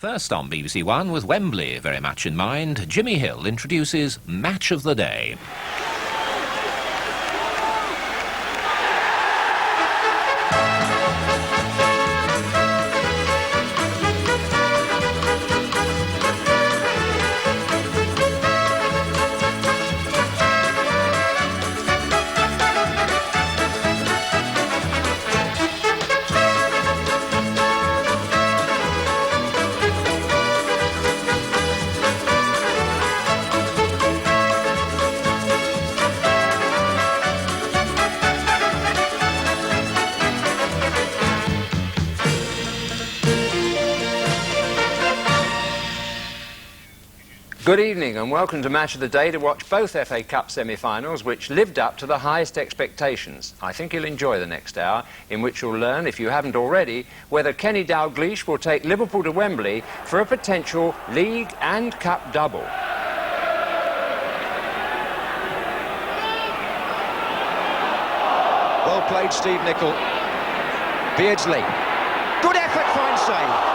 First on BBC One, with Wembley very much in mind, Jimmy Hill introduces Match of the Day. Good evening and welcome to Match of the Day to watch both FA Cup semi-finals which lived up to the highest expectations. I think you'll enjoy the next hour, in which you'll learn, if you haven't already, whether Kenny Dalglish will take Liverpool to Wembley for a potential League and Cup double. Well played, Steve Nicol. Beardsley. Good effort, fine save.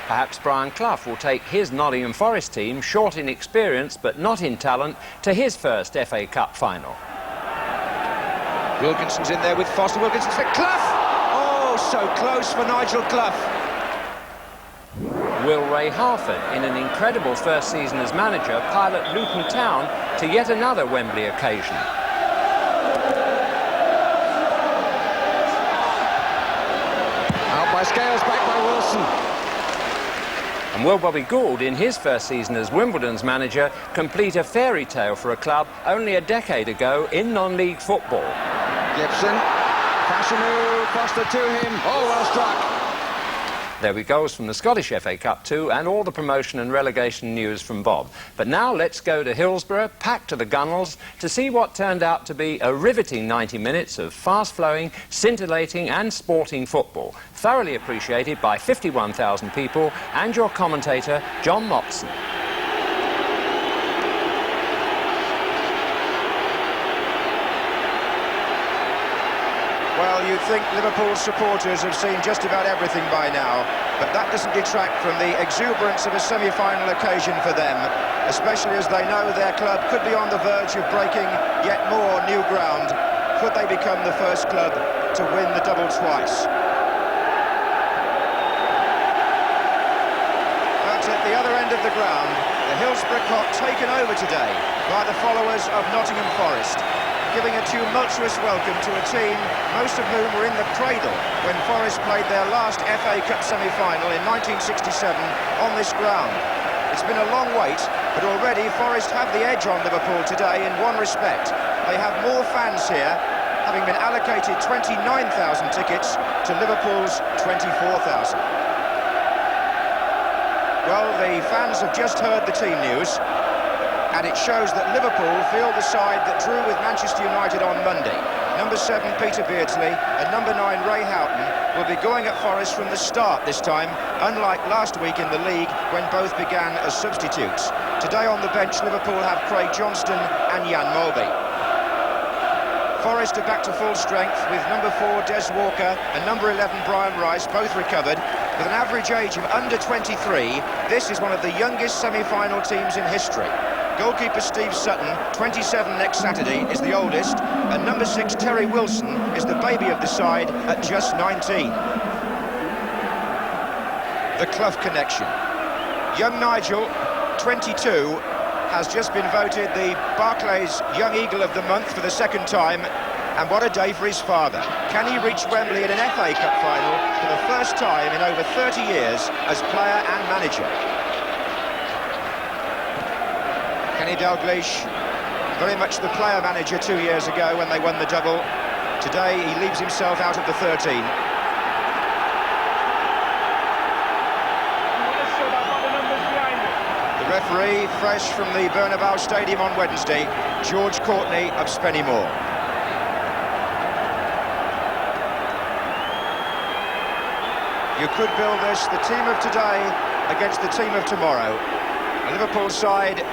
Perhaps Brian Clough will take his Nottingham Forest team, short in experience but not in talent, to his first FA Cup final. Wilkinson's in there with Foster. Wilkinson's for Clough! Oh, so close for Nigel Clough. Will Ray Harford, in an incredible first season as manager, pilot Luton Town to yet another Wembley occasion. Out by Scales, back by Wilson. And will Bobby Gould, in his first season as Wimbledon's manager, complete a fairy tale for a club only a decade ago in non-league football? Gibson, Fashanu, Foster to him. Oh, well struck. There we goes from the Scottish FA Cup too, and all the promotion and relegation news from Bob. But now let's go to Hillsborough, packed to the gunnels, to see what turned out to be a riveting 90 minutes of fast-flowing, scintillating and sporting football, thoroughly appreciated by 51,000 people and your commentator, John Motson. Well, you'd think Liverpool supporters have seen just about everything by now, but that doesn't detract from the exuberance of a semi-final occasion for them, especially as they know their club could be on the verge of breaking yet more new ground. Could they become the first club to win the double twice? But at the other end of the ground, the Hillsborough clock taken over today by the followers of Nottingham Forest, giving a tumultuous welcome to a team, most of whom were in the cradle when Forest played their last FA Cup semi-final in 1967 on this ground. It's been a long wait, but already Forest have the edge on Liverpool today in one respect. They have more fans here, having been allocated 29,000 tickets to Liverpool's 24,000. Well, the fans have just heard the team news, and it shows that Liverpool feel the side that drew with Manchester United on Monday. Number 7, Peter Beardsley, and number 9, Ray Houghton, will be going at Forest from the start this time, unlike last week in the league when both began as substitutes. Today on the bench, Liverpool have Craig Johnston and Jan Molby. Forest are back to full strength with number 4, Des Walker, and number 11, Brian Rice, both recovered. With an average age of under 23, this is one of the youngest semi-final teams in history. Goalkeeper Steve Sutton, 27 next Saturday, is the oldest, and number 6 Terry Wilson is the baby of the side at just 19. The Clough connection. Young Nigel, 22, has just been voted the Barclays Young Eagle of the Month for the second time, and what a day for his father. Can he reach Wembley in an FA Cup final for the first time in over 30 years as player and manager? Kenny Dalglish, very much the player-manager 2 years ago when they won the double. Today he leaves himself out of the 13. The referee, fresh from the Bernabeu Stadium on Wednesday, George Courtney of Spennymoor. You could build this, the team of today against the team of tomorrow. A Liverpool side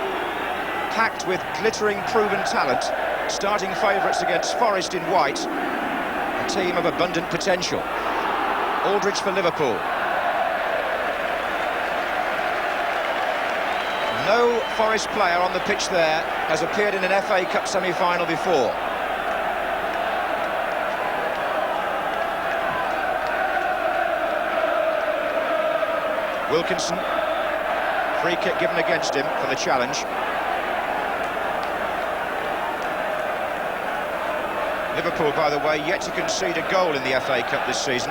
packed with glittering proven talent, starting favourites against Forest in white, a team of abundant potential. Aldridge for Liverpool. No Forest player on the pitch there has appeared in an FA Cup semi-final before. Wilkinson, free kick given against him for the challenge. Liverpool, by the way, yet to concede a goal in the FA Cup this season.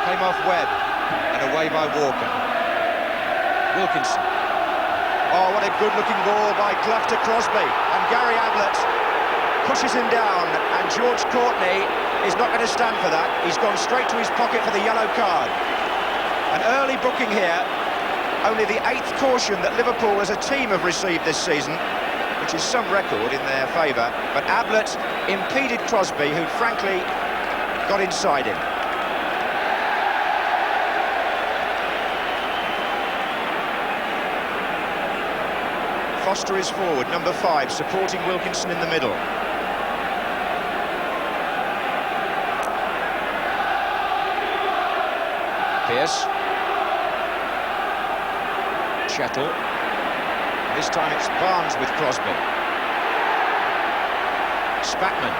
Came off Webb and away by Walker. Wilkinson. Oh, what a good-looking ball by Clough to Crosby. And Gary Ablett pushes him down, and George Courtney is not going to stand for that. He's gone straight to his pocket for the yellow card. An early booking here. Only the 8th caution that Liverpool as a team have received this season, which is some record in their favour. But Ablett impeded Crosby, who frankly got inside him. Foster is forward, number 5, supporting Wilkinson in the middle. Pearce. Chettle. This time it's Barnes with Crosby. Spackman.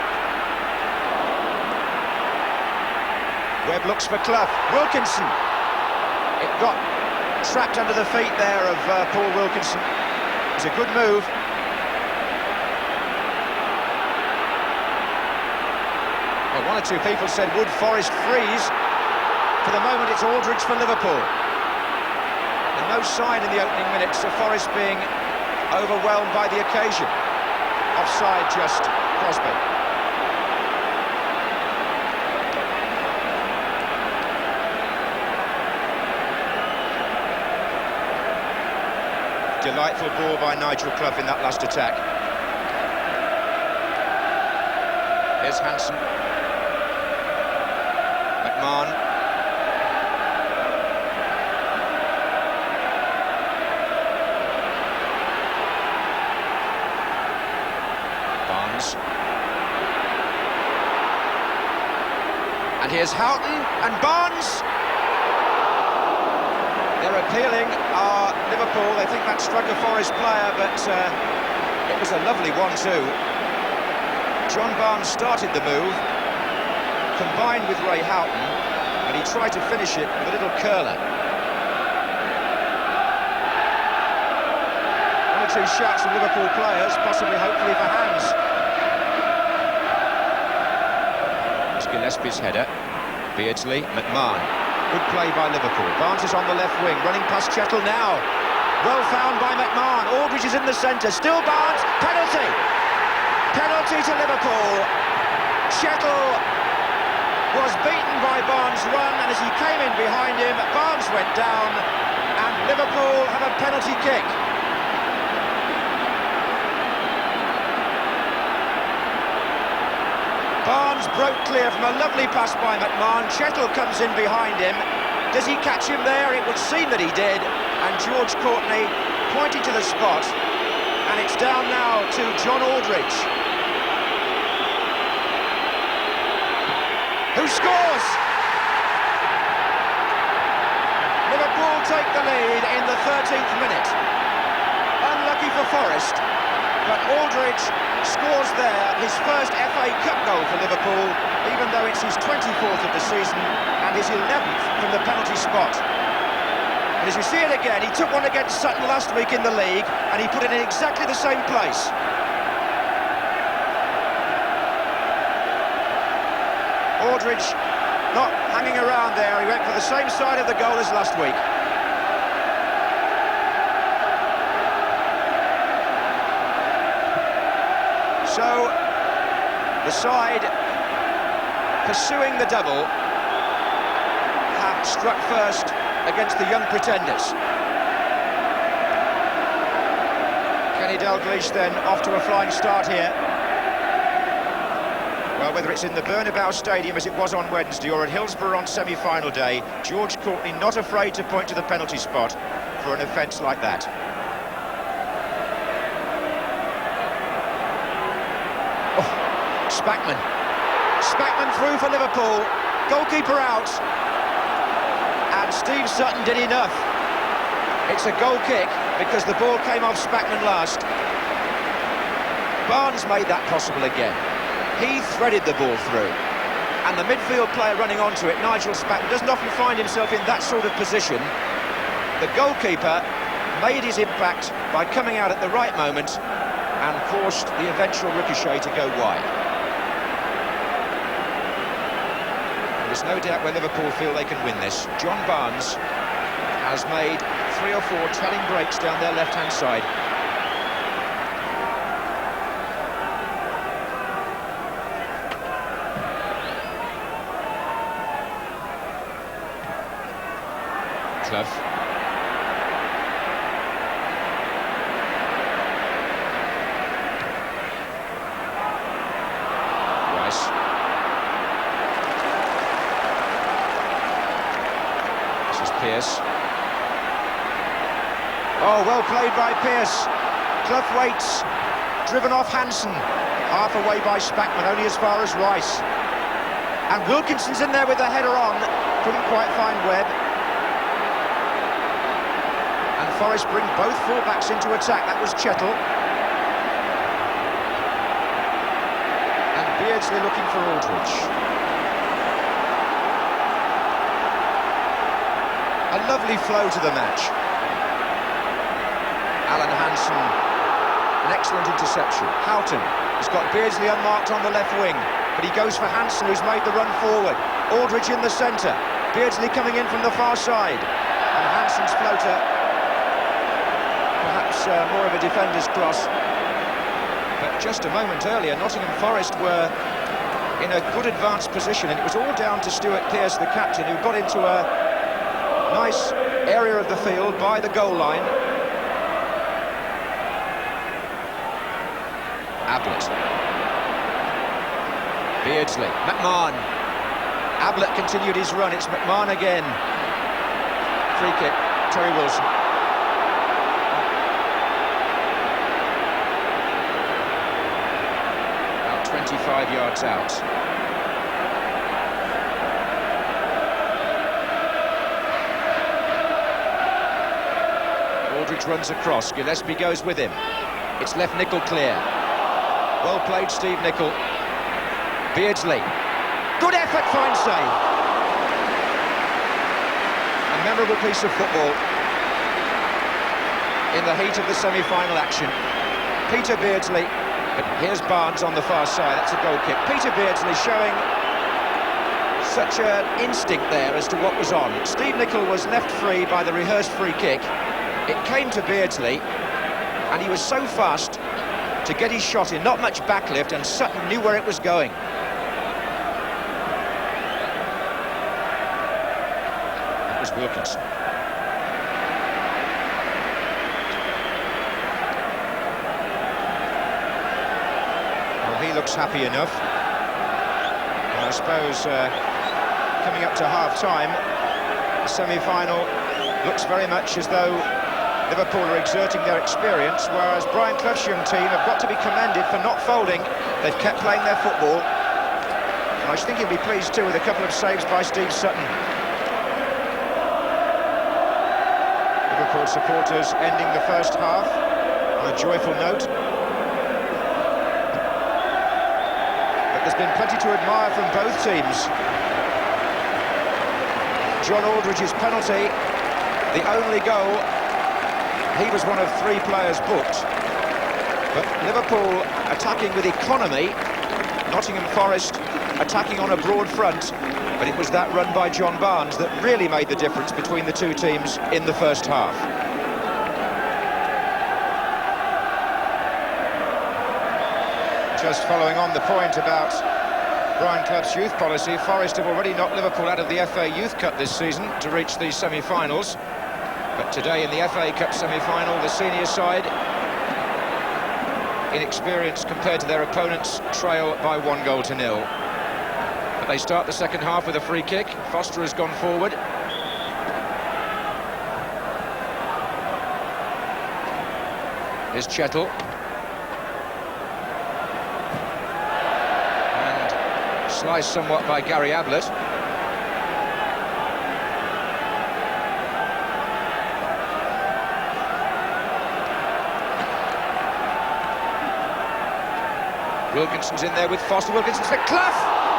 Webb looks for Clough. Wilkinson. It got trapped under the feet there of Paul Wilkinson. It's a good move. Well, one or two people said, would Forest freeze? For the moment, it's Aldridge for Liverpool. And no sign in the opening minutes of Forest being overwhelmed by the occasion. Offside just, Crosby. Delightful ball by Nigel Clough in that last attack. Here's Hansen. McMahon. Barnes. And here's Houghton and Barnes. They're appealing Liverpool. They think that struck a Forest player, but it was a lovely 1-2. John Barnes started the move, combined with Ray Houghton, and he tried to finish it with a little curler. One or two shots from Liverpool players, possibly, hopefully, for hands. It's Gillespie's header. Beardsley, McMahon. Good play by Liverpool. Barnes is on the left wing, running past Chettle now. Well found by McMahon. Aldridge is in the centre. Still Barnes. Penalty. Penalty to Liverpool. Chettle was beaten by Barnes' run, and as he came in behind him, Barnes went down, and Liverpool have a penalty kick. Barnes broke clear from a lovely pass by McMahon. Chettle comes in behind him. Does he catch him there? It would seem that he did. And George Courtney pointing to the spot. And it's down now to John Aldridge, who scores! Liverpool take the lead in the 13th minute. Unlucky for Forest, but Aldridge scores there, his first FA Cup goal for Liverpool, even though it's his 24th of the season and his 11th from the penalty spot. And as you see it again, he took one against Sutton last week in the league, and he put it in exactly the same place. Aldridge not hanging around there, he went for the same side of the goal as last week. So, the side pursuing the double have struck first against the young pretenders. Kenny Dalglish then off to a flying start here. Well, whether it's in the Bernabeu Stadium as it was on Wednesday or at Hillsborough on semi-final day, George Courtney not afraid to point to the penalty spot for an offence like that. Spackman through for Liverpool. Goalkeeper out. And Steve Sutton did enough. It's a goal kick because the ball came off Spackman last. Barnes made that possible again. He threaded the ball through. And the midfield player running onto it, Nigel Spackman, doesn't often find himself in that sort of position. The goalkeeper made his impact by coming out at the right moment and forced the eventual ricochet to go wide. There's no doubt where Liverpool feel they can win this. John Barnes has made 3 or 4 telling breaks down their left-hand side. Clough. Rice. This is Pearce. Oh, well played by Pearce. Clough waits. Driven off Hansen. Half away by Spackman, only as far as Rice. And Wilkinson's in there with the header on. Couldn't quite find Webb. And Forest bring both fullbacks into attack. That was Chettle. And Beardsley looking for Aldridge. A lovely flow to the match. Alan Hansen, an excellent interception. Houghton has got Beardsley unmarked on the left wing, but he goes for Hansen, who's made the run forward. Aldridge in the centre. Beardsley coming in from the far side. And Hansen's floater, perhaps more of a defender's cross. But just a moment earlier, Nottingham Forest were in a good advanced position, and it was all down to Stuart Pearce, the captain, who got into a nice area of the field by the goal line. Ablett. Beardsley. McMahon. Ablett continued his run. It's McMahon again. Free kick. Terry Wilson. About 25 yards out. Aldridge runs across. Gillespie goes with him. It's left Nicol clear. Well played, Steve Nicol. Beardsley. Good effort, fine save. A memorable piece of football in the heat of the semi-final action. Peter Beardsley, but here's Barnes on the far side. That's a goal kick. Peter Beardsley showing such an instinct there as to what was on. Steve Nicol was left free by the rehearsed free kick. It came to Beardsley, and he was so fast to get his shot in, not much backlift, and Sutton knew where it was going. That was Wilkinson. Well, he looks happy enough. And I suppose coming up to half-time, the semi-final looks very much as though Liverpool are exerting their experience, whereas Brian Clough's young team have got to be commended for not folding. They've kept playing their football. And I think he'll be pleased too with a couple of saves by Steve Sutton. Liverpool supporters ending the first half on a joyful note. But there's been plenty to admire from both teams. John Aldridge's penalty, the only goal. He was one of 3 players booked. But Liverpool attacking with economy, Nottingham Forest attacking on a broad front. But it was that run by John Barnes that really made the difference between the two teams in the first half. Just following on the point about Brian Clough's youth policy, Forest have already knocked Liverpool out of the FA Youth Cup this season to reach the semi-finals. But today in the FA Cup semi-final, the senior side, inexperienced compared to their opponents, trail by 1-0. But they start the second half with a free kick. Foster has gone forward. Here's Chettle. And sliced somewhat by Gary Ablett. Wilkinson's in there with Foster. Wilkinson's for Clough.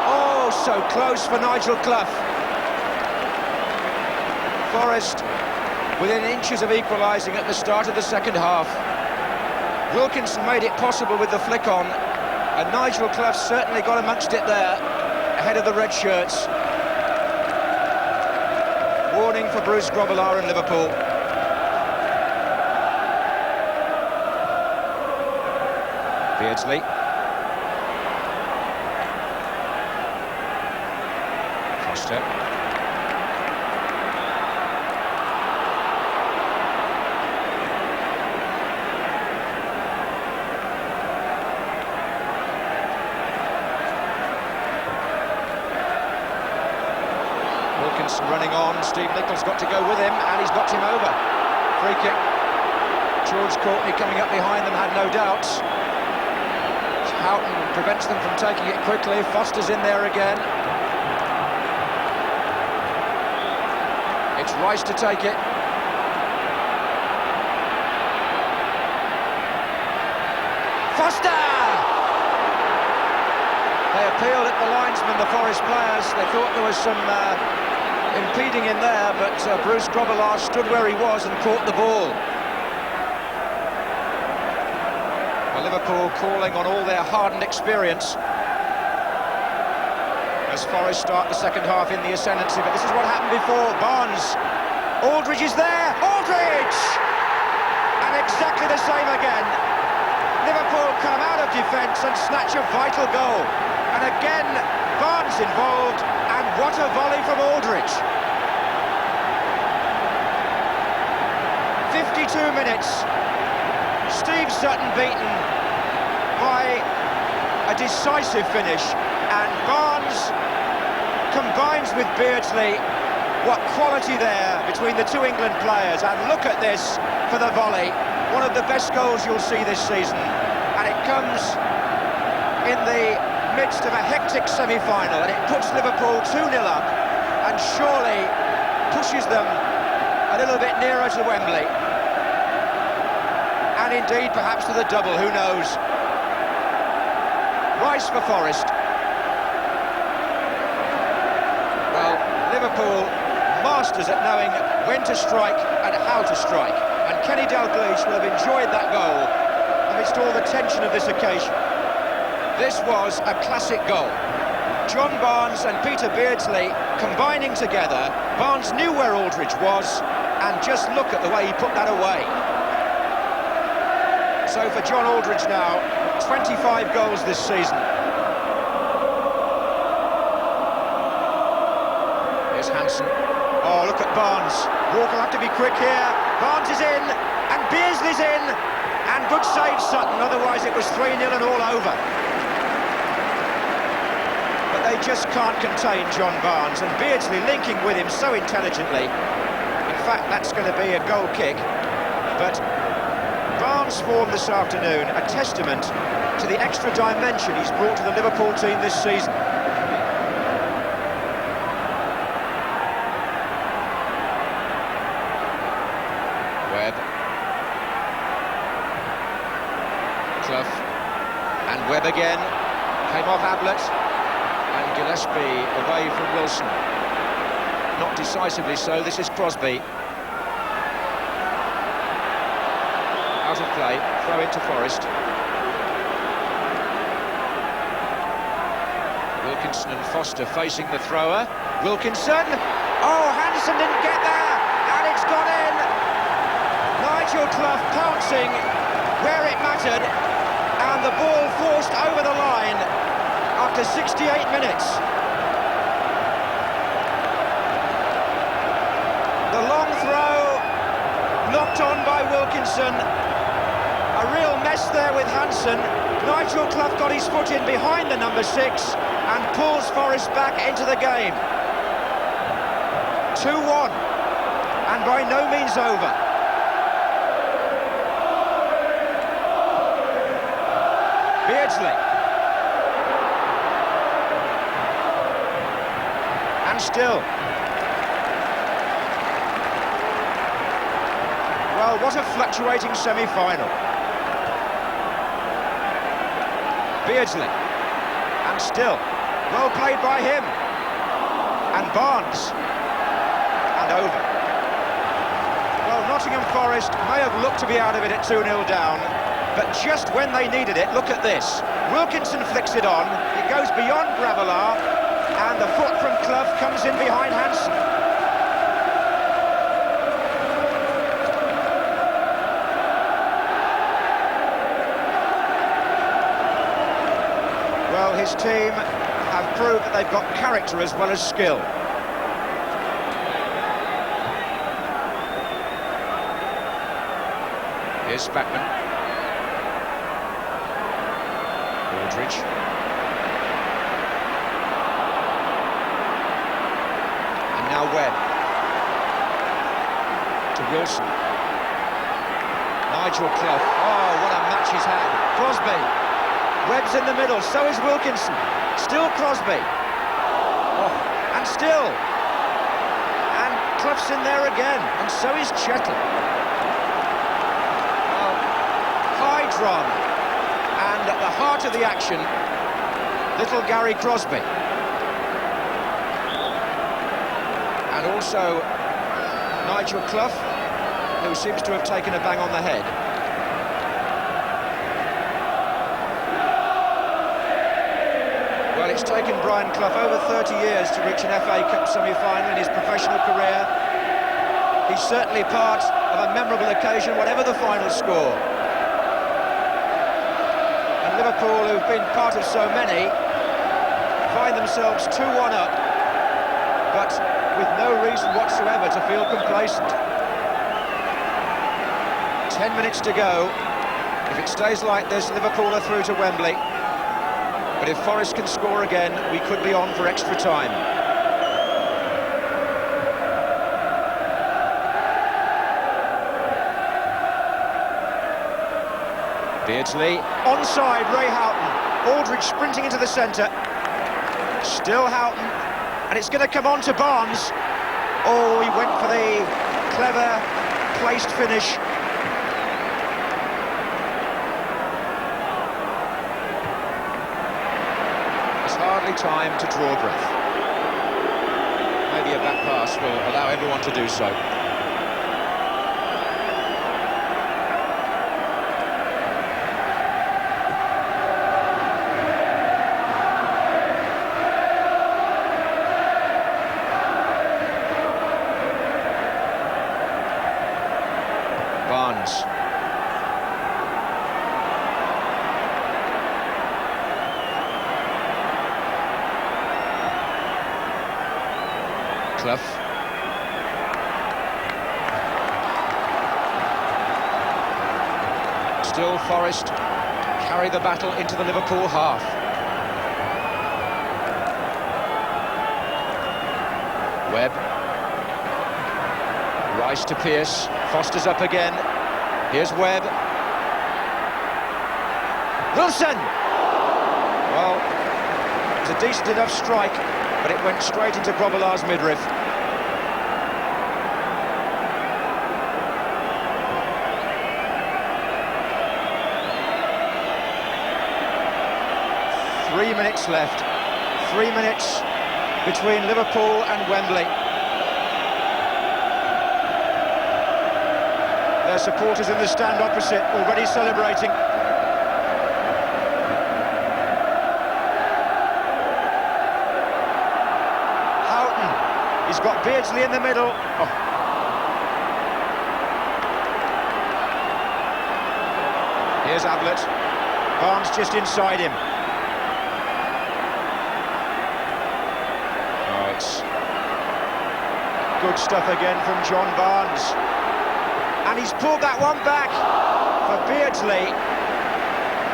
Oh, so close for Nigel Clough. Forest within inches of equalising at the start of the second half. Wilkinson made it possible with the flick on, and Nigel Clough certainly got amongst it there, ahead of the red shirts. Warning for Bruce Grobbelaar and Liverpool. Beardsley. Foster. Wilkinson running on. Steve Nicholls got to go with him, and he's knocked him over. Free kick. George Courtney coming up behind them, had no doubts. Houghton prevents them from taking it quickly. Foster's in there again. It's Rice to take it. Foster! They appealed at the linesman, the Forest players. They thought there was some impeding in there, but Bruce Grobbelaar stood where he was and caught the ball. Liverpool calling on all their hardened experience as Forest start the second half in the ascendancy. But this is what happened before. Barnes, Aldridge is there. Aldridge! And exactly the same again. Liverpool come out of defence and snatch a vital goal. And again, Barnes involved, and what a volley from Aldridge. 52 minutes. Steve Sutton beaten by a decisive finish, and Barnes combines with Beardsley. What quality there between the two England players, and look at this for the volley. One of the best goals you'll see this season, and it comes in the midst of a hectic semi-final, and it puts Liverpool 2-0 up and surely pushes them a little bit nearer to Wembley. And indeed, perhaps to the double, who knows? Rice for Forest. Well, Liverpool, masters at knowing when to strike and how to strike. And Kenny Dalglish will have enjoyed that goal amidst all the tension of this occasion. This was a classic goal. John Barnes and Peter Beardsley combining together. Barnes knew where Aldridge was, and just look at the way he put that away. So for John Aldridge now, 25 goals this season. Here's Hansen. Oh, look at Barnes. Walker will have to be quick here. Barnes is in, and Beardsley's in, and good save Sutton, otherwise it was 3-0 and all over. But they just can't contain John Barnes, and Beardsley linking with him so intelligently. In fact, that's going to be a goal kick, but Barnes' form this afternoon, a testament to the extra dimension he's brought to the Liverpool team this season. Webb. Clough. And Webb again. Came off Ablett. And Gillespie away from Wilson. Not decisively so, this is Crosby. Out of play, throw into Forest. Wilkinson and Foster facing the thrower. Wilkinson! Oh, Hansen didn't get there! And it's gone in! Nigel Clough pouncing where it mattered, and the ball forced over the line after 68 minutes. The long throw, knocked on by Wilkinson. A real mess there with Hansen. Nigel Clough got his foot in behind the number 6 and pulls Forest back into the game. 2-1, and by no means over. Beardsley. And still. Well, what a fluctuating semi-final. Beardsley. And still, well played by him. And Barnes. And over. Well, Nottingham Forest may have looked to be out of it at 2-0 down, but just when they needed it, look at this. Wilkinson flicks it on, it goes beyond Gravelar, and the foot from Clough comes in behind Hansen. Well, his team have proved that they've got character as well as skill. Here's Spackman. Aldridge. And now Webb. To Wilson. Nigel Clough. Oh, what a match he's had. Crosby. Webb's in the middle, so is Wilkinson. Still Crosby. Oh, and still. And Clough's in there again, and so is Chettle. Oh, high drama. And at the heart of the action, little Gary Crosby. And also Nigel Clough, who seems to have taken a bang on the head. Well, it's taken Brian Clough over 30 years to reach an FA Cup semi-final in his professional career. He's certainly part of a memorable occasion, whatever the final score. And Liverpool, who've been part of so many, find themselves 2-1 up, but with no reason whatsoever to feel complacent. 10 minutes to go. If it stays like this, Liverpool are through to Wembley. But if Forest can score again, we could be on for extra time. Beardsley, onside, Ray Houghton. Aldridge sprinting into the centre. Still Houghton, and it's going to come on to Barnes. Oh, he went for the clever, placed finish. Hardly time to draw breath. Maybe a back pass will allow everyone to do so. Barnes. Clough. Still Forest carry the battle into the Liverpool half. Webb. Rice to Pearce. Foster's up again. Here's Webb. Wilson! Well, it was a decent enough strike, but it went straight into Grobbelaar's midriff. Three minutes left. 3 minutes between Liverpool and Wembley. Their supporters in the stand opposite already celebrating. He's got Beardsley in the middle. Oh. Here's Ablett. Barnes just inside him. Oh, it's good stuff again from John Barnes. And he's pulled that one back for Beardsley.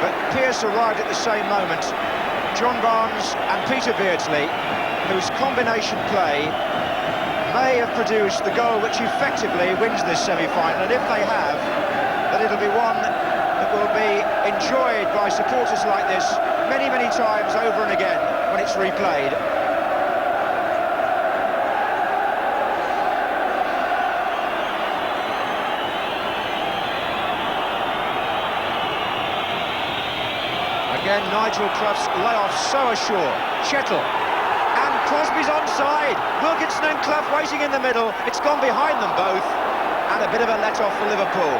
But Pearce arrived at the same moment. John Barnes and Peter Beardsley, whose combination play may have produced the goal which effectively wins this semi-final, and if they have, then it'll be one that will be enjoyed by supporters like this many, many times over and again when it's replayed. Again, Nigel Clough's layoff so assured. Chettle. And Crosby's onside. Wilkinson and Clough waiting in the middle. It's gone behind them both. And a bit of a let-off for Liverpool.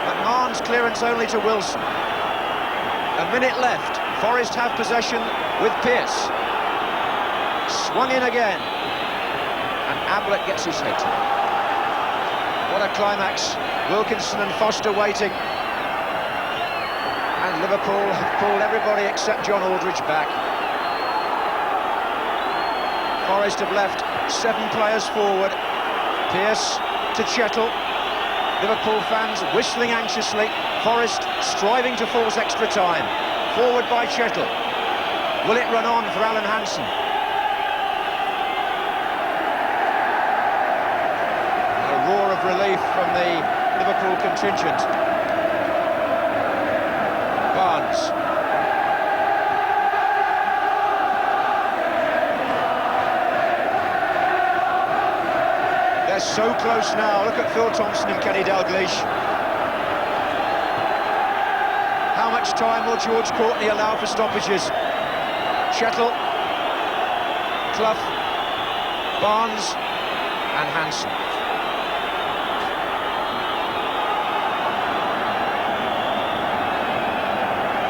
McMahon's clearance only to Wilson. A minute left. Forest have possession with Pearce. Swung in again. And Ablett gets his hit. What a climax. Wilkinson and Foster waiting. And Liverpool have pulled everybody except John Aldridge back. Forest have left 7 players forward. Pearce to Chettle. Liverpool fans whistling anxiously. Forest striving to force extra time. Forward by Chettle. Will it run on for Alan Hansen? A roar of relief from the Liverpool contingent. Barnes. They're so close now. Look at Phil Thompson and Kenny Dalglish. How much time will George Courtney allow for stoppages? Chettle, Clough, Barnes and Hansen.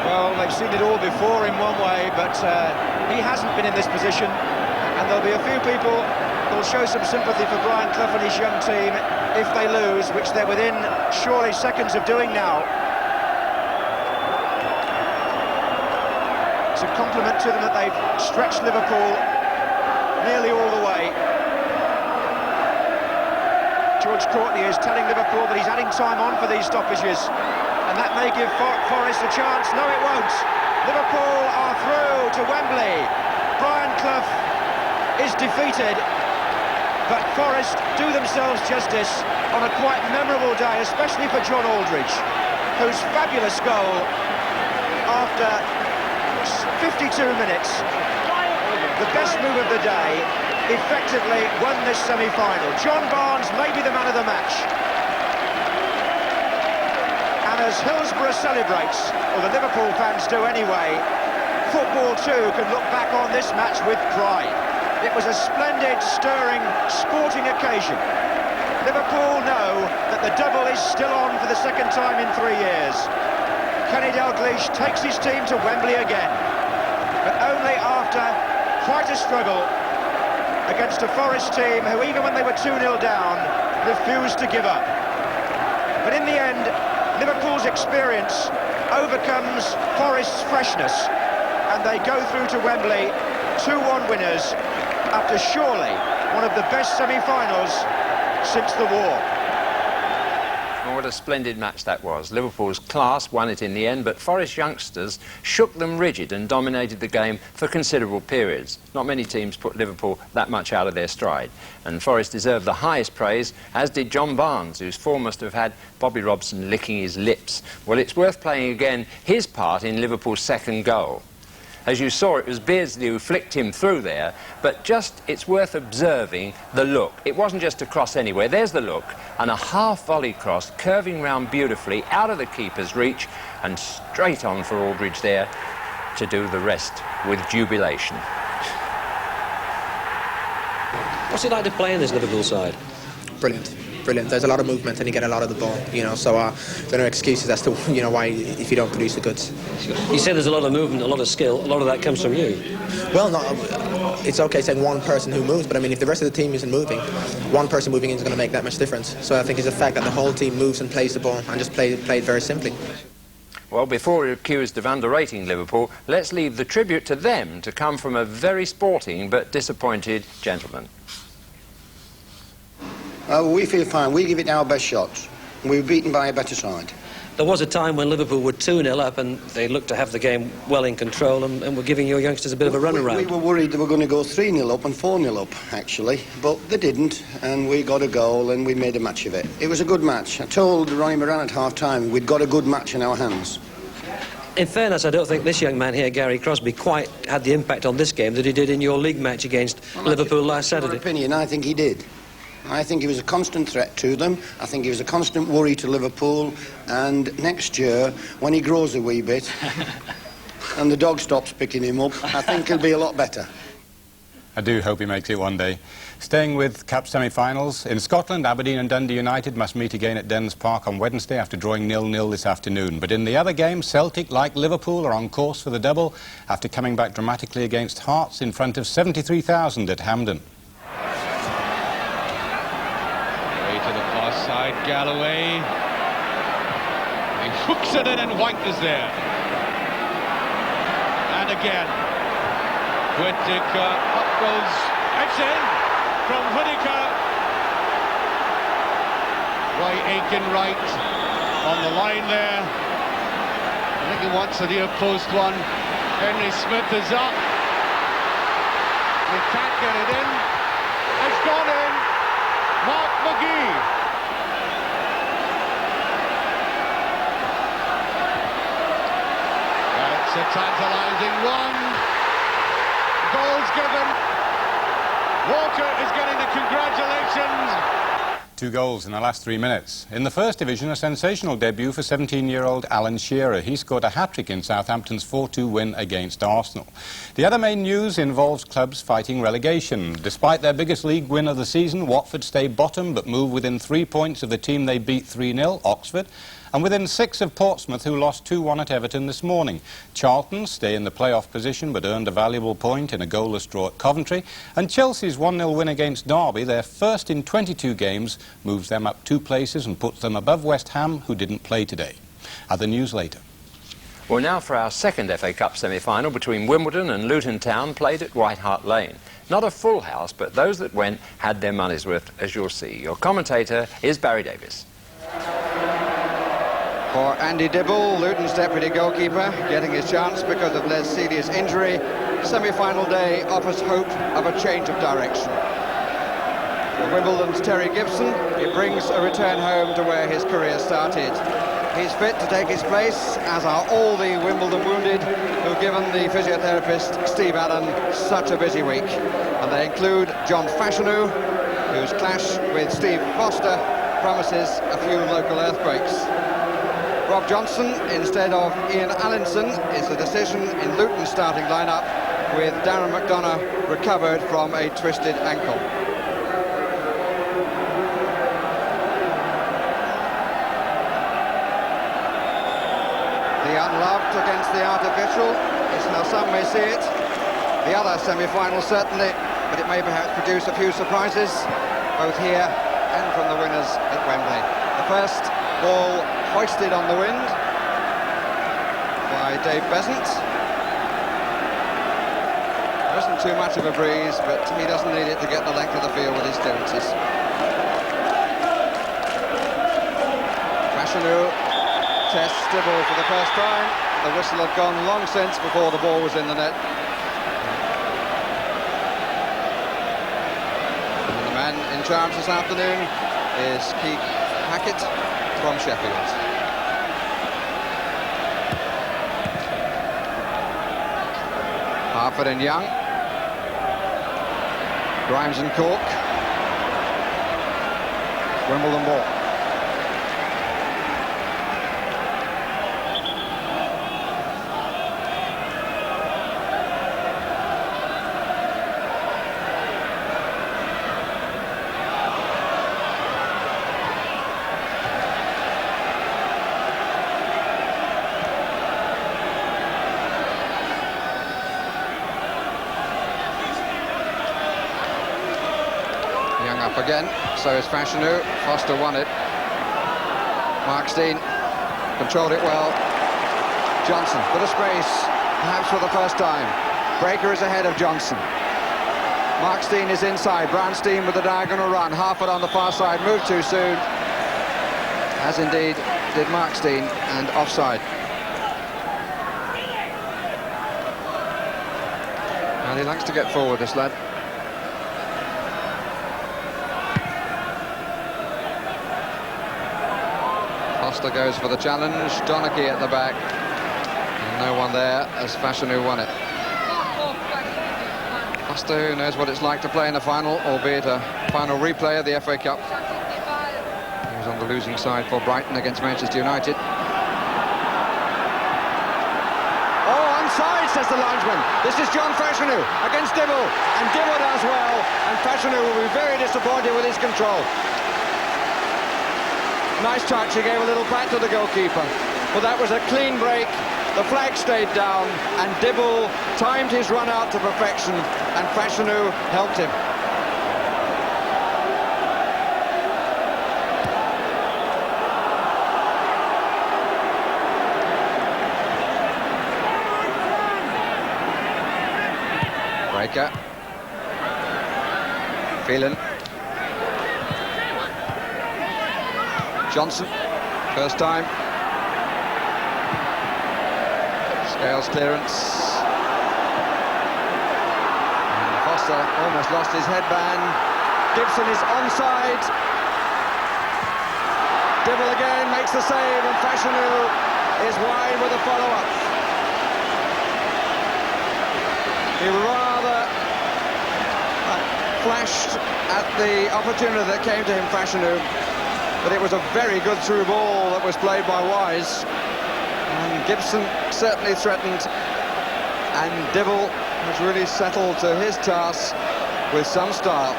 Well, they've seen it all before in one way, but he hasn't been in this position, and there'll be a few people who'll show some sympathy for Brian Clough and his young team if they lose, which they're within surely seconds of doing now. It's a compliment to them that they've stretched Liverpool nearly all the way. George Courtney is telling Liverpool that he's adding time on for these stoppages, and that may give Forest a chance. No, it won't. Liverpool are through to Wembley. Brian Clough is defeated, but Forest do themselves justice on a quite memorable day, especially for John Aldridge, whose fabulous goal after 52 minutes, the best move of the day, effectively won this semi-final. John Barnes may be the man of the match. And as Hillsborough celebrates, or the Liverpool fans do anyway, football too can look back on this match with pride. It was a splendid, stirring, sporting occasion. Liverpool know that the double is still on for the second time in 3 years. Kenny Dalglish takes his team to Wembley again, but only after quite a struggle against a Forest team who, even when they were 2-0 down, refused to give up. But in the end, Liverpool's experience overcomes Forest's freshness, and they go through to Wembley 2-1 winners after surely one of the best semi-finals since the war. Oh, what a splendid match that was. Liverpool's class won it in the end, but Forest youngsters shook them rigid and dominated the game for considerable periods. Not many teams put Liverpool that much out of their stride, and Forest deserved the highest praise, as did John Barnes, whose form must have had Bobby Robson licking his lips. Well, it's worth playing again his part in Liverpool's second goal. As you saw, it was Beardsley who flicked him through there, but it's worth observing the look. It wasn't just a cross anywhere. There's the look, and a half-volley cross curving round beautifully out of the keeper's reach and straight on for Aldridge there to do the rest with jubilation. What's it like to play in this Liverpool side? Brilliant. Brilliant. There's a lot of movement and you get a lot of the ball, you know, so there are no excuses as to, you know, why if you don't produce the goods. You say there's a lot of movement, a lot of skill, a lot of that comes from you. Well, no, it's okay saying one person who moves, but I mean, if the rest of the team isn't moving, one person moving in is going to make that much difference. So I think it's the fact that the whole team moves and plays the ball and just played very simply. Well, before we're accused of underrating Liverpool, let's leave the tribute to them to come from a very sporting but disappointed gentleman. We feel fine. We give it our best shots. We were beaten by a better side. There was a time when Liverpool were 2-0 up and they looked to have the game well in control and were giving your youngsters a bit of a run around. We were worried they were going to go 3-0 up and 4-0 up, actually. But they didn't, and we got a goal and we made a match of it. It was a good match. I told Ronnie Moran at half-time we'd got a good match in our hands. In fairness, I don't think this young man here, Gary Crosby, quite had the impact on this game that he did in your league match against Liverpool last Saturday. In my opinion, I think he did. I think he was a constant threat to them. I think he was a constant worry to Liverpool. And next year, when he grows a wee bit, and the dog stops picking him up, I think he'll be a lot better. I do hope he makes it one day. Staying with Cup semi-finals, in Scotland, Aberdeen and Dundee United must meet again at Dens Park on Wednesday after drawing 0-0 this afternoon. But in the other game, Celtic, like Liverpool, are on course for the double after coming back dramatically against Hearts in front of 73,000 at Hampden. Way to the far side, Galloway. He hooks it in and White is there. And again, Whittaker, up goes, it's in from Whittaker. Roy Aiken right on the line there. I think he wants a near post one. Henry Smith is up. He can't get it in. It's gone in. Mark McGee. That's a tantalising one. Goals given. Walker is getting the congratulations. 2 goals in the last 3 minutes. In the First Division, a sensational debut for 17-year-old Alan Shearer. He scored a hat-trick in Southampton's 4-2 win against Arsenal. The other main news involves clubs fighting relegation. Despite their biggest league win of the season, Watford stay bottom but move within 3 points of the team they beat 3-0, Oxford, and within 6 of Portsmouth, who lost 2-1 at Everton this morning. Charlton stay in the playoff position but earned a valuable point in a goalless draw at Coventry. And Chelsea's 1-0 win against Derby, their first in 22 games, moves them up 2 places and puts them above West Ham, who didn't play today. Other news later. Well, now for our second FA Cup semi-final between Wimbledon and Luton Town, played at White Hart Lane. Not a full house, but those that went had their money's worth, as you'll see. Your commentator is Barry Davies. For Andy Dibble, Luton's deputy goalkeeper, getting his chance because of Les Celia's injury. Semi-final day offers hope of a change of direction. For Wimbledon's Terry Gibson, it brings a return home to where his career started. He's fit to take his place, as are all the Wimbledon wounded who've given the physiotherapist Steve Allen such a busy week. And they include John Fashanu, whose clash with Steve Foster promises a few local earthquakes. Rob Johnson instead of Ian Allinson is the decision in Luton's starting lineup, with Darren McDonough recovered from a twisted ankle. The unloved against the artificial is how some may see it. The other semi-final certainly, but it may perhaps produce a few surprises, both here and from the winners at Wembley. The first ball hoisted on the wind by Dave Besant. There isn't too much of a breeze, but he doesn't need it to get the length of the field with his clearances. Fashanu tests Dibble for the first time. The whistle had gone long since before the ball was in the net. And the man in charge this afternoon is Keith Hackett from Sheffield. Harford and Young. Grimes and Cork. Wimbledon ball. Again, so is Fashanu. Foster won it. Mark Steen controlled it well. Johnson, bit of space, perhaps for the first time. Breaker is ahead of Johnson. Mark Steen is inside. Brownstein with a diagonal run. Harford on the far side, moved too soon, as indeed did Mark Steen, and offside. And he likes to get forward, this lad. Foster goes for the challenge. Donachie at the back. And no one there as Fashanu won it. Foster, who knows what it's like to play in the final, albeit a final replay of the FA Cup. He was on the losing side for Brighton against Manchester United. Oh, onside! says the linesman. This is John Fashanu against Dibble, and Dibble does well, and Fashanu will be very disappointed with his control. Nice touch, he gave a little pat to the goalkeeper. But that was a clean break, the flag stayed down, and Dibble timed his run out to perfection, and Fashanu helped him. Breaker. Phelan. Johnson, first time. Scales clearance. And Foster almost lost his headband. Gibson is onside. Dibble again makes the save, and Fashanu is wide with a follow-up. He rather flashed at the opportunity that came to him, Fashanu, but it was a very good through ball that was played by Wise. And Gibson certainly threatened, and Dibble has really settled to his task with some style.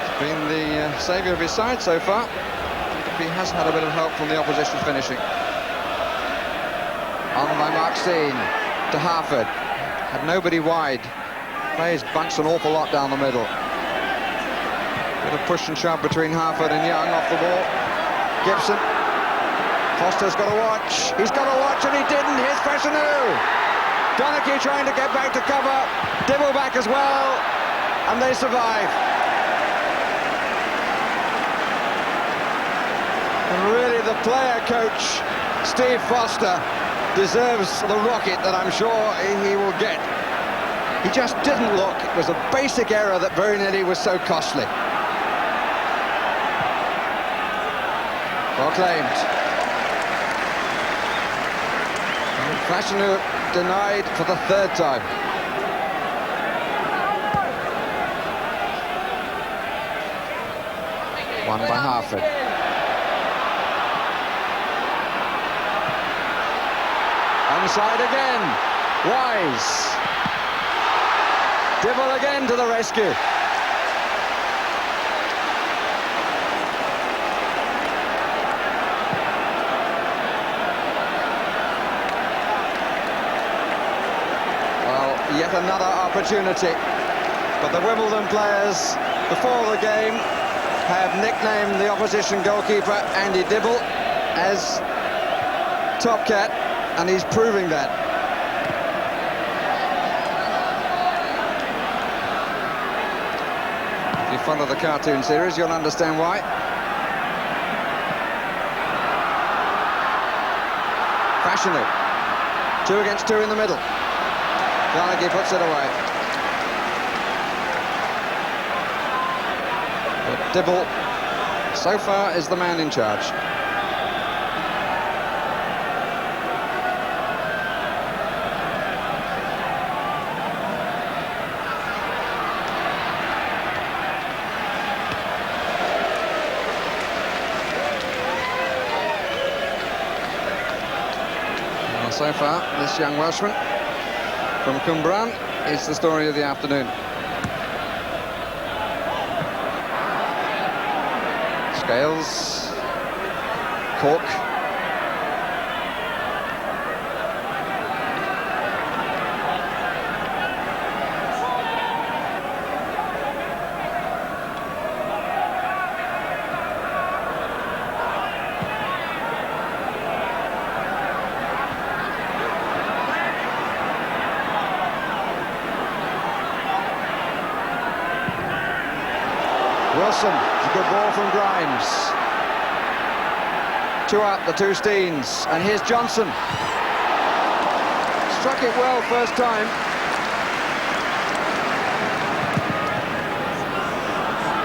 He's been the saviour of his side so far. He has had a bit of help from the opposition finishing. On by Motson to Harford. Had nobody wide. Plays bunched an awful lot down the middle. Bit of push and shove between Harford and Young off the ball. Gibson. Foster's got to watch. He's got to watch, and he didn't. Here's Fashanu. Donachie trying to get back to cover. Dibble back as well, and they survive. And really, the player coach, Steve Foster, deserves the rocket that I'm sure he will get. He just didn't look. It was a basic error that very nearly was so costly. Well claimed. And Fashanu denied for the third time. Won by Harford. Onside again. Wise. Dibble again to the rescue. Well, yet another opportunity. But the Wimbledon players, before the game, have nicknamed the opposition goalkeeper, Andy Dibble, as Top Cat, and he's proving that. If you follow the cartoon series, you'll understand why. Fashanu. 2 against 2 in the middle. Donachie puts it away. But Dibble, so far, is the man in charge. So far, this young Welshman from Cwmbran is the story of the afternoon. Scales, Cork. Wilson, it's a good ball from Grimes. 2 up, the 2 Steens, and here's Johnson. Struck it well first time.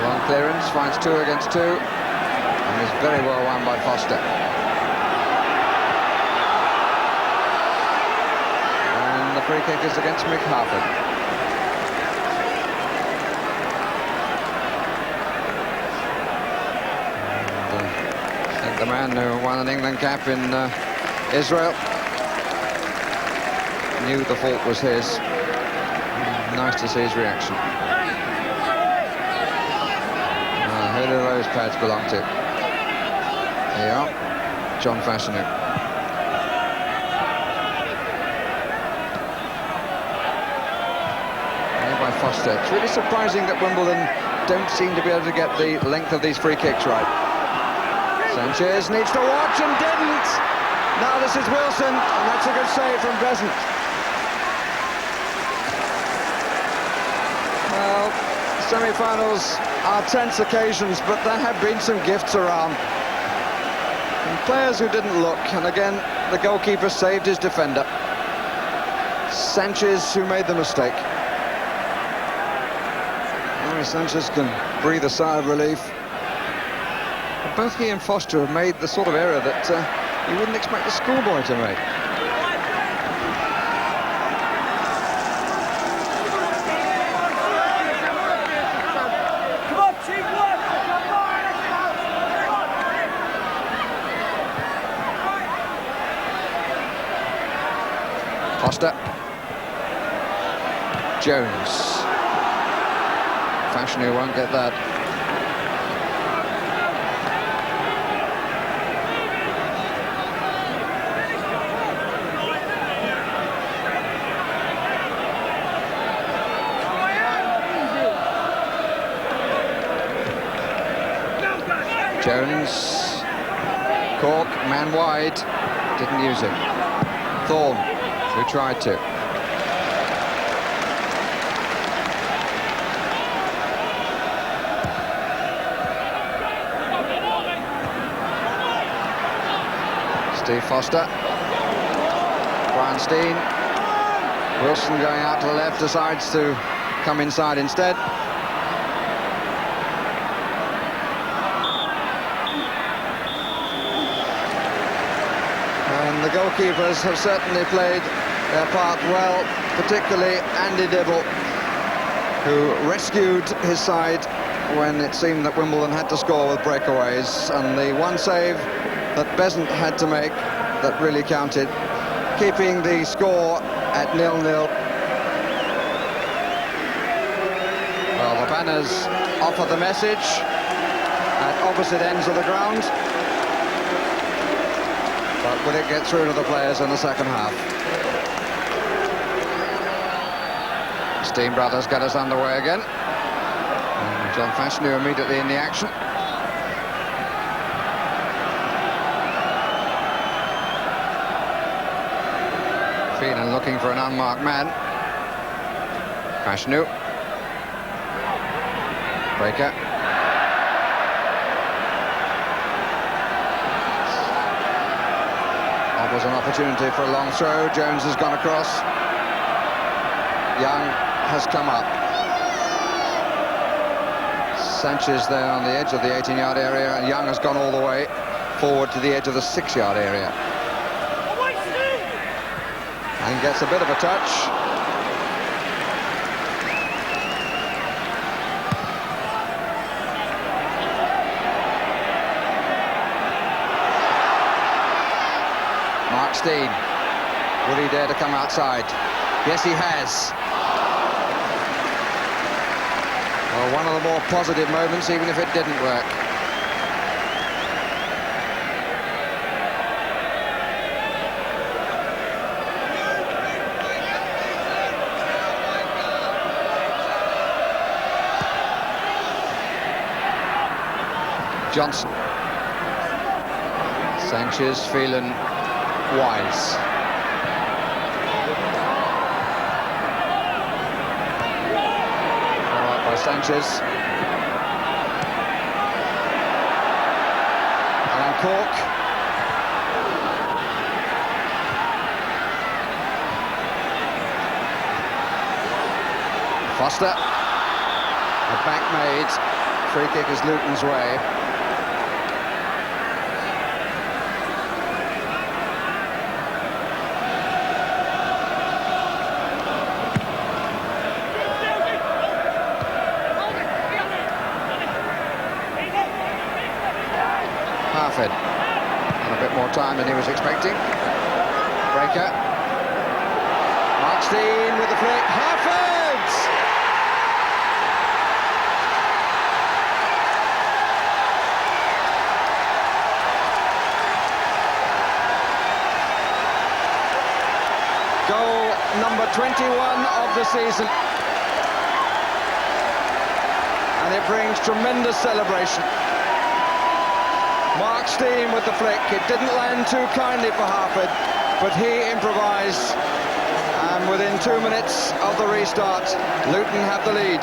Long clearance, finds 2 against 2, and is very well won by Foster. And the free kick is against Mick Harford. The man who won an England cap in Israel knew the fault was his. Nice to see his reaction. Who do those pads belong to? There you are, John Fashanu. By Foster. It's really surprising that Wimbledon don't seem to be able to get the length of these free kicks right. Sanchez needs to watch and didn't. Now this is Wilson, and that's a good save from Besant. Well, semi-finals are tense occasions, but there have been some gifts around. And players who didn't look, and again, the goalkeeper saved his defender. Sanchez who made the mistake. Sanchez can breathe a sigh of relief. But both he and Foster have made the sort of error that you wouldn't expect a schoolboy to make. Foster. Jones. Fashanu won't get that. Jones. Cork, man wide. Didn't use it. Thorne, who tried to. Steve Foster. Brian Steen. Wilson going out to the left, decides to come inside instead. And the goalkeepers have certainly played their part well, particularly Andy Dibble, who rescued his side when it seemed that Wimbledon had to score with breakaways, and the one save that Besant had to make that really counted, keeping the score at 0-0. Well, the banners offer the message at opposite ends of the ground, but will it get through to the players in the second half? Steen brothers get us underway again. And John Fashanu immediately in the action. Phelan looking for an unmarked man. Fashanu. Breaker. That was an opportunity for a long throw. Jones has gone across. Young has come up. Sanchez there on the edge of the 18-yard area, and Young has gone all the way forward to the edge of the 6-yard area. And gets a bit of a touch. Mark Steen. Will he dare to come outside? Yes, he has. Well, one of the more positive moments, even if it didn't work. Johnson. Sanchez, Phelan, Wise. All right by Sanchez. Alan Cork. Foster. A back made. Free kick is Luton's way. more time than he was expecting. Breaker. Markstein with the flick. Harford! Goal number 21 of the season. And it brings tremendous celebration. Markstein with the flick. It didn't land too kindly for Harford, but he improvised. And within 2 minutes of the restart, Luton have the lead.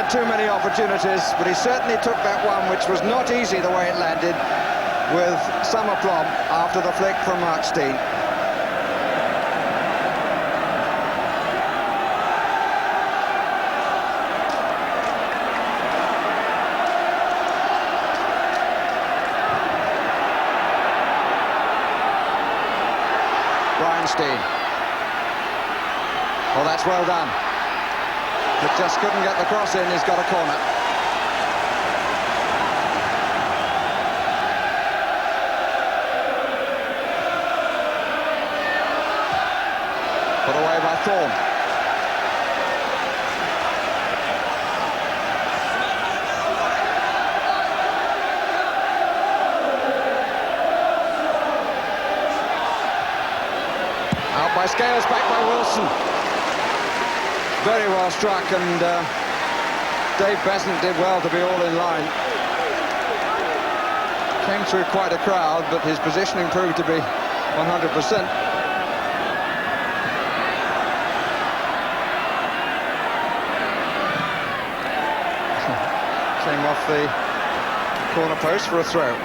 Too many opportunities, but he certainly took that one, which was not easy the way it landed, with some aplomb after the flick from Markstein. Reinstein. Well, that's well done. But just couldn't get the cross in. He's got a corner. Put away by Thorne. Out by Scales, back by Wilson. Very well struck, and Dave Besant did well to be all in line. Came through quite a crowd, but his positioning proved to be 100%. Came off the corner post for a throw.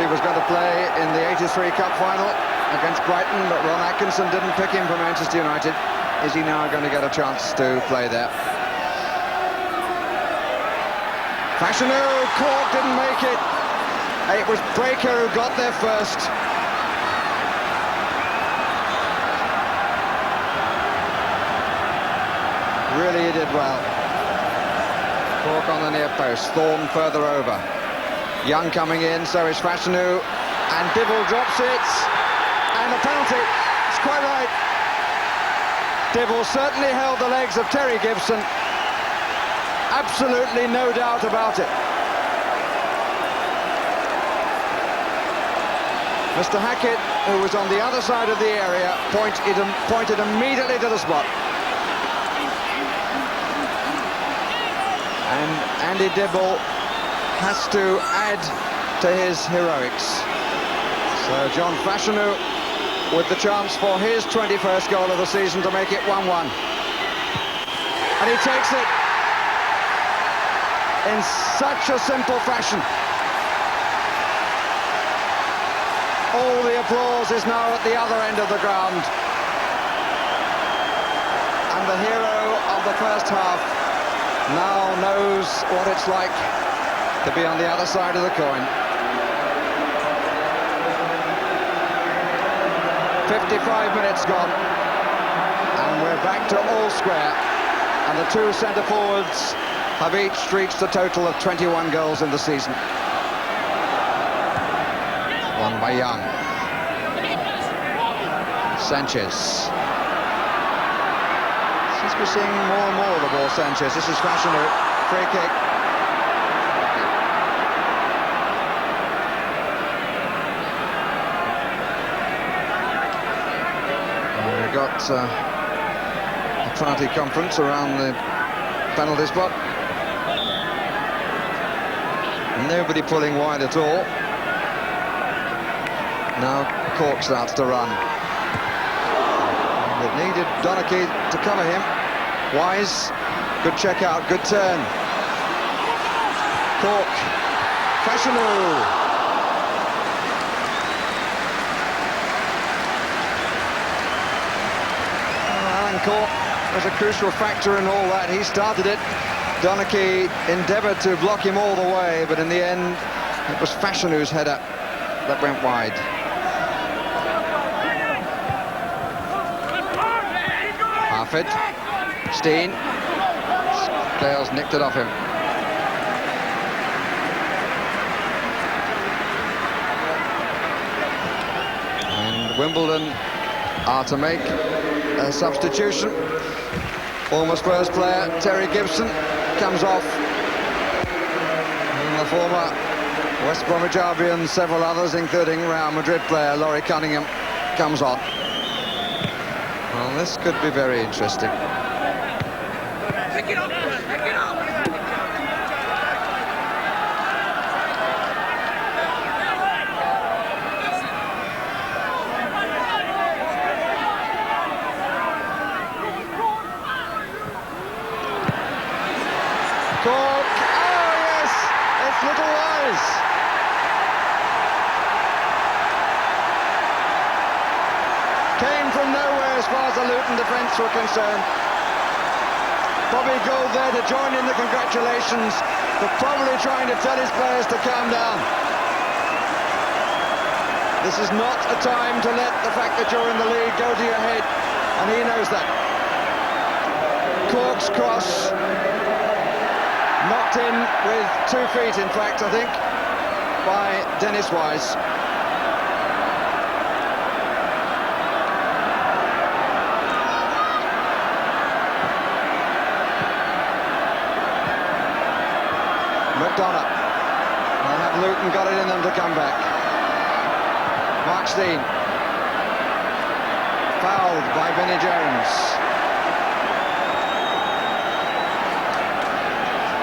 Was going to play in the '83 Cup final against Brighton, but Ron Atkinson didn't pick him for Manchester United. Is he now going to get a chance to play there? Fashanu caught, didn't make it. It was Breaker who got there first. Really, he did well. Cork on the near post, Thorne further over. Young coming in, so is Fashanu, and Dibble drops it, and a penalty. It's quite right. Dibble certainly held the legs of Terry Gibson. Absolutely no doubt about it. Mr. Hackett, who was on the other side of the area, pointed immediately to the spot. And Andy Dibble has to add to his heroics. So John Fashanu with the chance for his 21st goal of the season to make it 1-1. And he takes it in such a simple fashion. All the applause is now at the other end of the ground. And the hero of the first half now knows what it's like to be on the other side of the coin. 55 minutes gone, and we're back to all square, and the two centre forwards have each reached a total of 21 goals in the season. One by Young. Sanchez. Seems to be seeing more and more of the ball, Sanchez. This is Fashanu. Free kick. We've got a party conference around the penalty spot. Nobody pulling wide at all. Now Cork starts to run. And it needed Donachie to cover him. Wise Good check out, good turn. Cork. Fashanu. Alan Cork was a crucial factor in all that. He started it. Donachie endeavoured to block him all the way, but in the end, it was Fashanu's header that went wide. Harford. Steen. Scales nicked it off him. And Wimbledon are to make a substitution. Former Spurs player Terry Gibson comes off. And the former West Bromwich Albion, several others, including Real Madrid player Laurie Cunningham, comes on. Well, this could be very interesting. Pick it up, pick it up. Cork, oh yes, it's Little Wise. Came from nowhere as far as the Luton defence were concerned. Bobby Gould there to join in the congratulations, but probably trying to tell his players to calm down. This is not a time to let the fact that you're in the lead go to your head, and he knows that. Cork's cross. Knocked in with 2 feet, in fact, I think, by Dennis Wise. McDonough. They'll have Luton got it in them to come back. Mark Steen. Fouled by Vinnie Jones.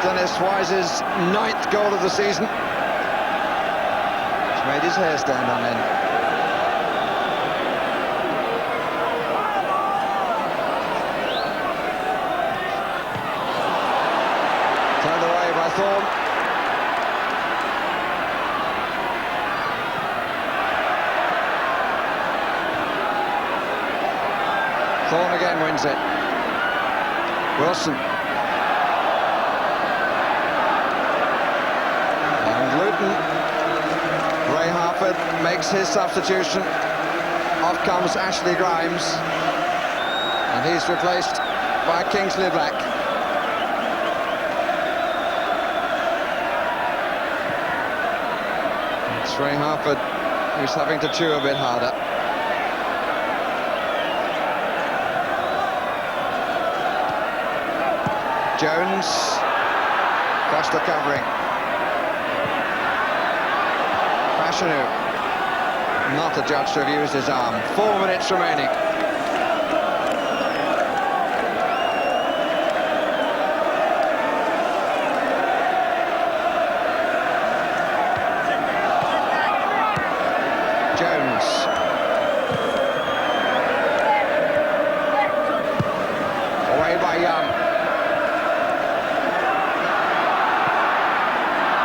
Dennis Wise's 9th goal of the season. He's made his hair stand on end. Turned away by Thorne. Thorne again wins it. Wilson. Ray Harford makes his substitution. Off comes Ashley Grimes, and he's replaced by Kingsley Black. It's Ray Harford who's having to chew a bit harder. Jones, Costa covering. Fashanu, not a judge to have used his arm. 4 minutes remaining. Jones. Away by Young.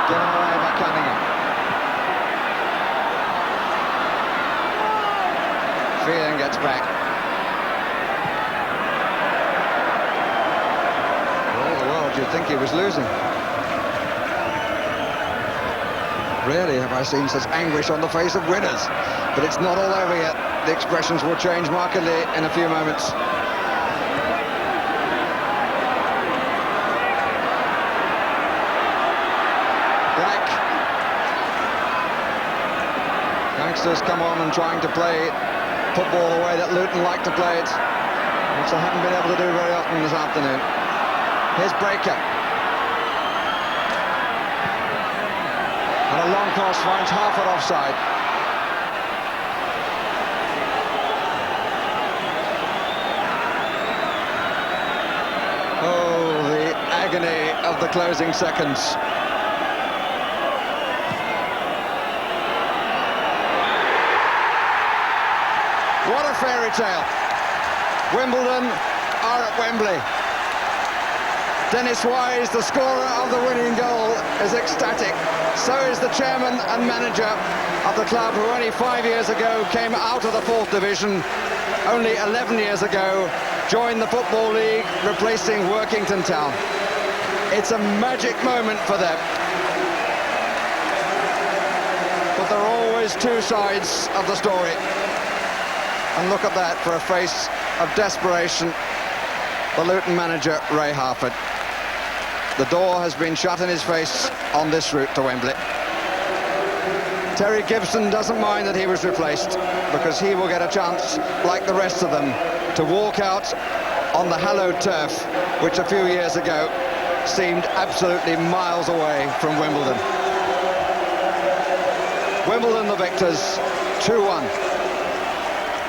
Given away by Cunningham. Phelan gets back. For all the world, you'd think he was losing. Rarely have I seen such anguish on the face of winners, but it's not all over yet. The expressions will change markedly in a few moments. Black. Youngsters come on and trying to play football the way that Luton like to play it, which they haven't been able to do very often this afternoon. Here's Breaker. And a long cross finds Harford offside. Oh, the agony of the closing seconds. What a fairy tale. Wimbledon are at Wembley. Dennis Wise, the scorer of the winning goal, is ecstatic. So is the chairman and manager of the club, who only 5 years ago came out of the 4th division, only 11 years ago joined the Football League, replacing Workington Town. It's a magic moment for them. But there are always two sides of the story. And look at that, for a face of desperation, the Luton manager, Ray Harford. The door has been shut in his face on this route to Wembley. Terry Gibson doesn't mind that he was replaced, because he will get a chance, like the rest of them, to walk out on the hallowed turf, which a few years ago seemed absolutely miles away from Wimbledon. Wimbledon the victors, 2-1.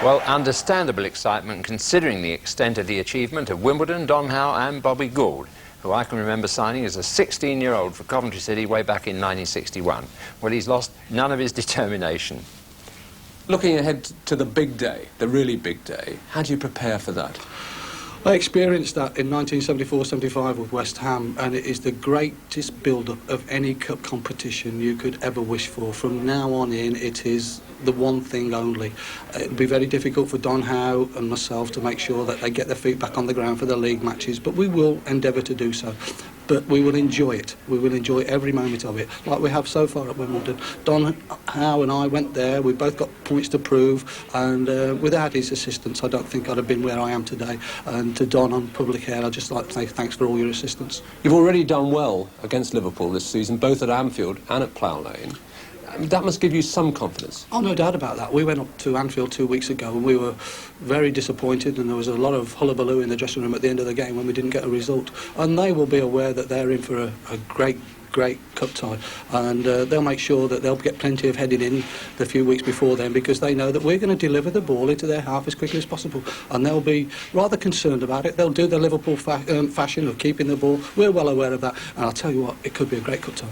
Well, understandable excitement considering the extent of the achievement of Wimbledon, Don Howe and Bobby Gould, who I can remember signing as a 16-year-old for Coventry City way back in 1961. Well, he's lost none of his determination. Looking ahead to the big day, the really big day, how do you prepare for that? I experienced that in 1974-75 with West Ham, and it is the greatest build-up of any cup competition you could ever wish for. From now on in, it is the one thing only. It'll be very difficult for Don Howe and myself to make sure that they get their feet back on the ground for the league matches, but we will endeavour to do so. But we will enjoy it. We will enjoy every moment of it, like we have so far at Wimbledon. Don Howe and I went there. We both got points to prove, and without his assistance, I don't think I'd have been where I am today. And to Don on Public Air, I'd just like to say thanks for all your assistance. You've already done well against Liverpool this season, both at Anfield and at Plough Lane. That must give you some confidence. Oh, no doubt about that. We went up to Anfield 2 weeks ago and we were very disappointed, and there was a lot of hullabaloo in the dressing room at the end of the game when we didn't get a result. And they will be aware that they're in for a great cup tie, and they'll make sure that they'll get plenty of heading in the few weeks before then, because they know that we're going to deliver the ball into their half as quickly as possible, and they'll be rather concerned about it. They'll do the Liverpool fashion of keeping the ball. We're well aware of that, and I'll tell you what, it could be a great cup tie.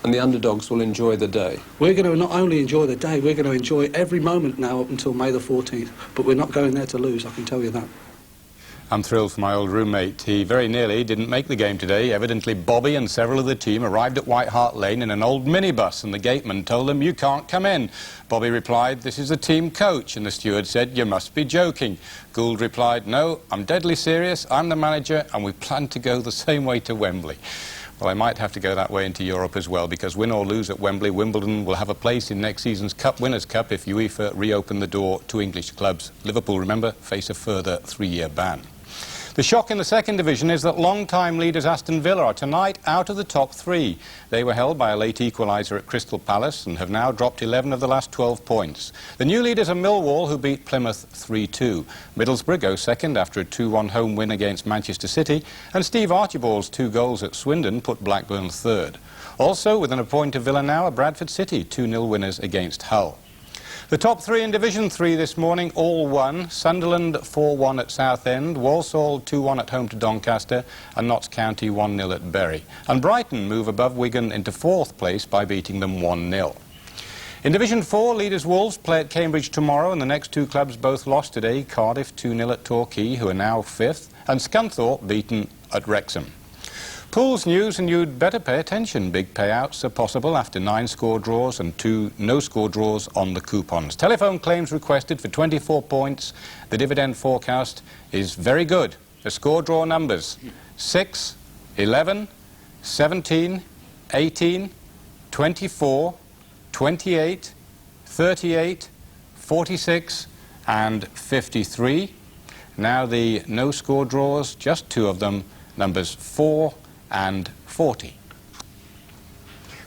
And the underdogs will enjoy the day. We're going to not only enjoy the day, we're going to enjoy every moment now up until May the 14th, but we're not going there to lose, I can tell you that. I'm thrilled for my old roommate. He very nearly didn't make the game today. Evidently, Bobby and several of the team arrived at White Hart Lane in an old minibus, and the gateman told them, "You can't come in." Bobby replied, "This is the team coach," and the steward said, "You must be joking." Gould replied, "No, I'm deadly serious. I'm the manager, and we plan to go the same way to Wembley." Well, I might have to go that way into Europe as well, because win or lose at Wembley, Wimbledon will have a place in next season's Cup Winners' Cup if UEFA reopen the door to English clubs. Liverpool, remember, face a further 3-year ban. The shock in the second division is that long-time leaders Aston Villa are tonight out of the top 3. They were held by a late equaliser at Crystal Palace and have now dropped 11 of the last 12 points. The new leaders are Millwall, who beat Plymouth 3-2. Middlesbrough go second after a 2-1 home win against Manchester City, and Steve Archibald's 2 goals at Swindon put Blackburn third. Also, within a point of Villa now, are Bradford City, 2-0 winners against Hull. The top 3 in Division 3 this morning all won. Sunderland 4-1 at Southend, Walsall 2-1 at home to Doncaster, and Notts County 1-0 at Bury. And Brighton move above Wigan into 4th place by beating them 1-0. In Division 4, leaders Wolves play at Cambridge tomorrow, and the next 2 clubs both lost today. Cardiff 2-0 at Torquay, who are now 5th, and Scunthorpe beaten at Wrexham. Pools news, and you'd better pay attention. Big payouts are possible after 9 score draws and 2 no-score draws on the coupons. Telephone claims requested for 24 points. The dividend forecast is very good. The score draw numbers: 6, 11, 17, 18, 24, 28, 38, 46 and 53. Now the no-score draws, just 2 of them, numbers 4 and 40.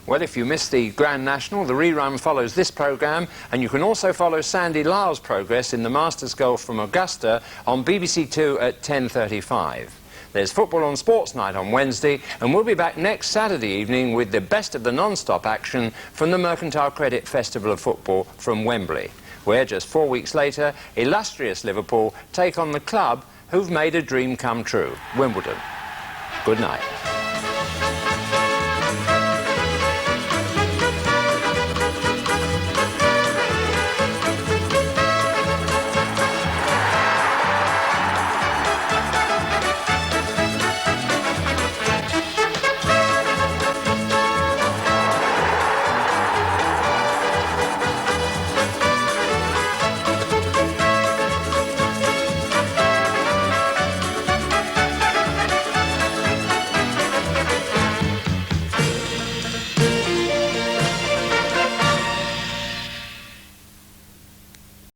Well, if you missed the Grand National, the rerun follows this programme, and you can also follow Sandy Lyle's progress in the Masters Golf from Augusta on BBC 2 at 10:35. There's football on Sports Night on Wednesday, and we'll be back next Saturday evening with the best of the non-stop action from the Mercantile Credit Festival of Football from Wembley, where just 4 weeks later, illustrious Liverpool take on the club who've made a dream come true, Wimbledon. Good night.